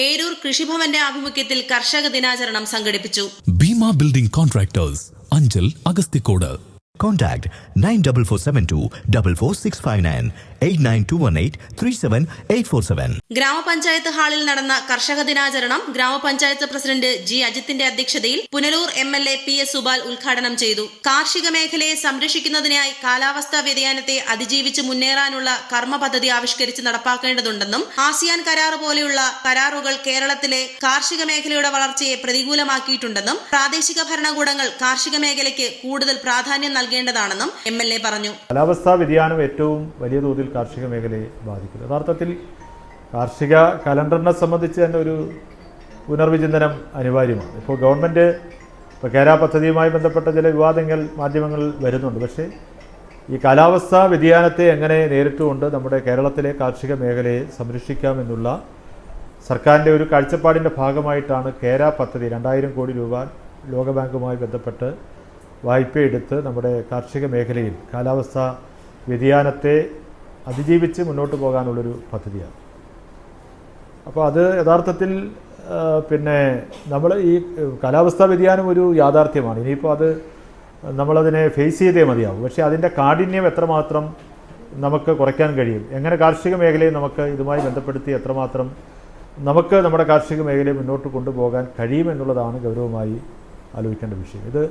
ഏരൂർ കൃഷിഭവന്റെ ആഭിമുഖ്യത്തിൽ കർഷക ദിനാചരണം സംഘടിപ്പിച്ചു. Bhima building contractors, Anchal, Agasthikode. Contact 94472 44659 89218 37847. ഗ്രാമപഞ്ചായത്ത് ഹാളിൽ നടന്ന കർഷക ദിനാചരണം ഗ്രാമപഞ്ചായത്ത് പ്രസിഡന്റ് ജി അജിത്തിന്റെ അധ്യക്ഷതയിൽ പുനലൂർ MLA PS സുബാൽ ഉദ്ഘാടനം ചെയ്തു. കാർഷിക മേഖലയെ സംരക്ഷിക്കുന്നതിനായി കാലാവസ്ഥാ വ്യതിയാനത്തെ അതിജീവിച്ച് മുന്നേറാനുള്ള കർമ്മ പദ്ധതി ആവിഷ്കരിച്ച് നടപ്പാക്കേണ്ടതുണ്ടെന്നും ആസിയാൻ കരാർ പോലെയുള്ള കരാറുകൾ കേരളത്തിലെ കാർഷിക മേഖലയുടെ വളർച്ചയെ പ്രതികൂലമാക്കിയിട്ടുണ്ടെന്നും പ്രാദേശിക ഭരണകൂടങ്ങൾ കാർഷിക മേഖലയ്ക്ക് കൂടുതൽ പ്രാധാന്യം നൽകേണ്ടതാണെന്നും MLA പറഞ്ഞു. കാലാവസ്ഥാ വ്യതിയാനം ഏറ്റവും വലിയ തോതിൽ കാർഷിക മേഖലയെ ബാധിക്കുന്നു. യഥാർത്ഥത്തിൽ കാർഷിക കലണ്ടറിനെ സംബന്ധിച്ച് തന്നെ ഒരു പുനർവിചിന്തനം അനിവാര്യമാണ്. ഇപ്പോൾ ഗവൺമെൻറ് കേര പദ്ധതിയുമായി ബന്ധപ്പെട്ട ചില വിവാദങ്ങൾ മാധ്യമങ്ങളിൽ വരുന്നുണ്ട്. പക്ഷേ ഈ കാലാവസ്ഥാ വ്യതിയാനത്തെ എങ്ങനെ നേരിട്ടുകൊണ്ട് നമ്മുടെ കേരളത്തിലെ കാർഷിക മേഖലയെ സംരക്ഷിക്കാമെന്നുള്ള സർക്കാരിൻ്റെ ഒരു കാഴ്ചപ്പാടിൻ്റെ ഭാഗമായിട്ടാണ് കേര പദ്ധതി 2000 കോടി രൂപ ലോകബാങ്കുമായി ബന്ധപ്പെട്ട് വായ്പയെടുത്ത് നമ്മുടെ കാർഷിക മേഖലയിൽ കാലാവസ്ഥാ വ്യതിയാനത്തെ അതിജീവിച്ച് മുന്നോട്ട് പോകാനുള്ളൊരു പദ്ധതിയാണ്. അപ്പോൾ അത് യഥാർത്ഥത്തിൽ നമ്മൾ ഈ കാലാവസ്ഥാ വ്യതിയാനം ഒരു യാഥാർത്ഥ്യമാണ്. ഇനിയിപ്പോൾ അത് നമ്മളതിനെ ഫേസ് ചെയ്തേ മതിയാവും. പക്ഷേ അതിൻ്റെ കാഠിന്യം എത്രമാത്രം നമുക്ക് കുറയ്ക്കാൻ കഴിയും, എങ്ങനെ കാർഷിക മേഖലയെ നമുക്ക് ഇതുമായി ബന്ധപ്പെടുത്തി എത്രമാത്രം നമുക്ക് നമ്മുടെ കാർഷിക മേഖലയെ മുന്നോട്ട് കൊണ്ടുപോകാൻ കഴിയുമെന്നുള്ളതാണ് ഗൗരവമായി ആലോചിക്കേണ്ട വിഷയം. ഇത്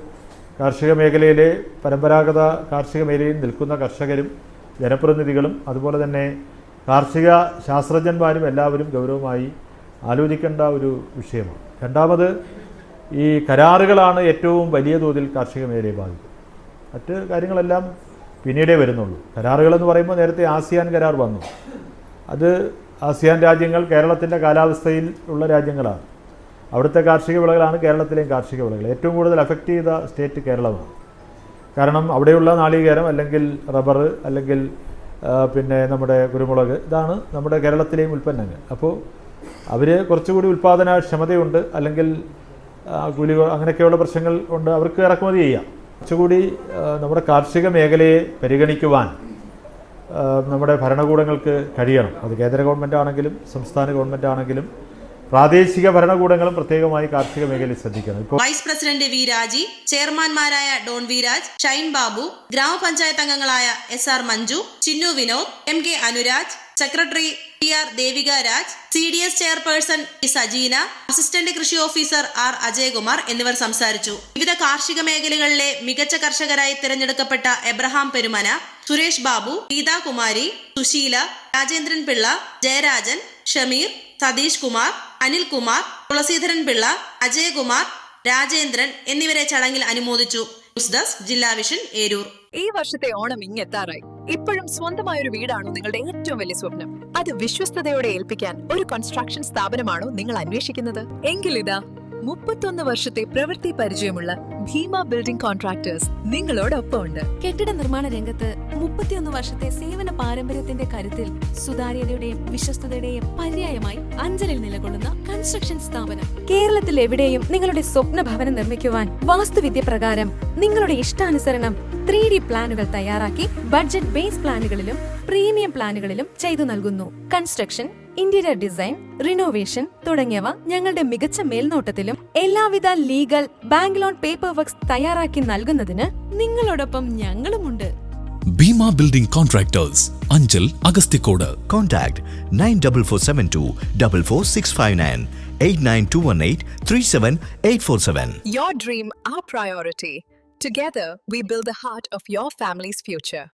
കാർഷിക മേഖലയിലെ പരമ്പരാഗത കാർഷിക മേഖലയിൽ നിൽക്കുന്ന കർഷകരും ജനപ്രതിനിധികളും അതുപോലെ തന്നെ കാർഷിക ശാസ്ത്രജ്ഞന്മാരും എല്ലാവരും ഗൗരവമായി ആലോചിക്കേണ്ട ഒരു വിഷയമാണ്. രണ്ടാമത് ഈ കരാറുകളാണ് ഏറ്റവും വലിയ തോതിൽ കാർഷിക മേഖലയെ ബാധിക്കുന്നത്. മറ്റ് കാര്യങ്ങളെല്ലാം പിന്നീടേ വരുന്നുള്ളൂ. കരാറുകളെന്ന് പറയുമ്പോൾ നേരത്തെ ആസിയാൻ കരാർ വന്നു. അത് ആസിയാൻ രാജ്യങ്ങൾ കേരളത്തിൻ്റെ കാലാവസ്ഥയിൽ ഉള്ള രാജ്യങ്ങളാണ്. അവിടുത്തെ കാർഷിക വിളകളാണ് കേരളത്തിലെയും കാർഷിക വിളകൾ. ഏറ്റവും കൂടുതൽ അഫക്റ്റ് ചെയ്ത സ്റ്റേറ്റ് കേരളമാണ്. കാരണം അവിടെയുള്ള നാളികേരം അല്ലെങ്കിൽ റബ്ബർ അല്ലെങ്കിൽ നമ്മുടെ കുരുമുളക്, ഇതാണ് നമ്മുടെ കേരളത്തിലെയും ഉൽപ്പന്നങ്ങൾ. അപ്പോൾ അവർ കുറച്ചുകൂടി ഉൽപ്പാദനക്ഷമതയുണ്ട്, അല്ലെങ്കിൽ കൂലി അങ്ങനെയൊക്കെയുള്ള പ്രശ്നങ്ങൾ ഉണ്ട്, അവർക്ക് ഇറക്കുമതി ചെയ്യാം. കുറച്ചുകൂടി നമ്മുടെ കാർഷിക മേഖലയെ പരിഗണിക്കുവാൻ നമ്മുടെ ഭരണകൂടങ്ങൾക്ക് കഴിയണം. അത് കേന്ദ്ര ഗവൺമെൻറ് ആണെങ്കിലും സംസ്ഥാന ഗവൺമെൻറ് ആണെങ്കിലും പ്രാദേശിക ഭരണകൂടങ്ങളും പ്രത്യേകമായി കാർഷിക മേഖലയിൽ ശ്രദ്ധിക്കണം. വൈസ് പ്രസിഡന്റ് വി രാജി, ചെയർമാൻമാരായ ഡോൺ വി രാജ്, ഷൈൻ ബാബു, ഗ്രാമപഞ്ചായത്ത് അംഗങ്ങളായ SR Manju, Chinnu Vinod, MK Anuraj, secretary PR Devika Raj, CDS chairperson Sajina, assistant കൃഷി ഓഫീസർ R അജയകുമാർ എന്നിവർ സംസാരിച്ചു. വിവിധ കാർഷിക മേഖലകളിലെ മികച്ച കർഷകരായി തിരഞ്ഞെടുക്കപ്പെട്ട എബ്രഹാം പെരുമന, സുരേഷ് ബാബു, ഗീതാകുമാരി, സുശീല, രാജേന്ദ്രൻ പിള്ള, ജയരാജൻ, ഷമീർ, സതീഷ് കുമാർ, അനിൽകുമാർ, തുളസീധരൻ പിള്ള, അജയകുമാർ, രാജേന്ദ്രൻ എന്നിവരെ ചടങ്ങിൽ അനുമോദിച്ചു. ന്യൂസ് ഡെസ്ക് ജില്ലാ വിഷൻ, ഏരൂർ. ഈ വർഷത്തെ ഓണം ഇങ്ങെത്താറായി. ഇപ്പോഴും സ്വന്തമായൊരു വീടാണോ നിങ്ങളുടെ ഏറ്റവും വലിയ സ്വപ്നം? അത് വിശ്വസ്തയോടെ ഏൽപ്പിക്കാൻ ഒരു കൺസ്ട്രക്ഷൻ സ്ഥാപനമാണോ നിങ്ങൾ അന്വേഷിക്കുന്നത്? എങ്കിലിതാ 31 വർഷത്തെ പ്രവൃത്തി പരിചയമുള്ള ഭീമ ബിൽഡിംഗ് കോൺട്രാക്ടേഴ്സ് നിങ്ങളോടൊപ്പം ഉണ്ട്. കെട്ടിട നിർമ്മാണ രംഗത്ത് 31 വർഷത്തെ സേവന പാരമ്പര്യത്തിന്റെ കരുത്തിൽ സുതാര്യതയുടെയും വിശ്വസ്തതയുടെയും പര്യായമായി അഞ്ചലിൽ നിലകൊള്ളുന്ന കൺസ്ട്രക്ഷൻ സ്ഥാപനം. കേരളത്തിൽ എവിടെയും നിങ്ങളുടെ സ്വപ്ന ഭവനം നിർമ്മിക്കുവാൻ വാസ്തുവിദ്യ പ്രകാരം നിങ്ങളുടെ ഇഷ്ടാനുസരണം 3D പ്ലാനുകൾ തയ്യാറാക്കി ബഡ്ജറ്റ് ബേസ് പ്ലാനുകളിലും പ്രീമിയം പ്ലാനുകളിലും ചെയ്തു നൽകുന്നു. കൺസ്ട്രക്ഷൻ, ഇന്റീരിയർ ഡിസൈൻ, റിനോവേഷൻ തുടങ്ങിയവ ഞങ്ങളുടെ മികച്ച മേൽനോട്ടത്തിലും എല്ലാവിധ legal, bank loan paper works തയ്യാറാക്കി നൽകുന്നതിന് നിങ്ങളോടൊപ്പം ഞങ്ങളുമുണ്ട്. Bheema building contractors, Anchal, Agasthikode. Contact 94472 44659 89218 37847. Your dream, our priority. Together, we build the heart of your family's future.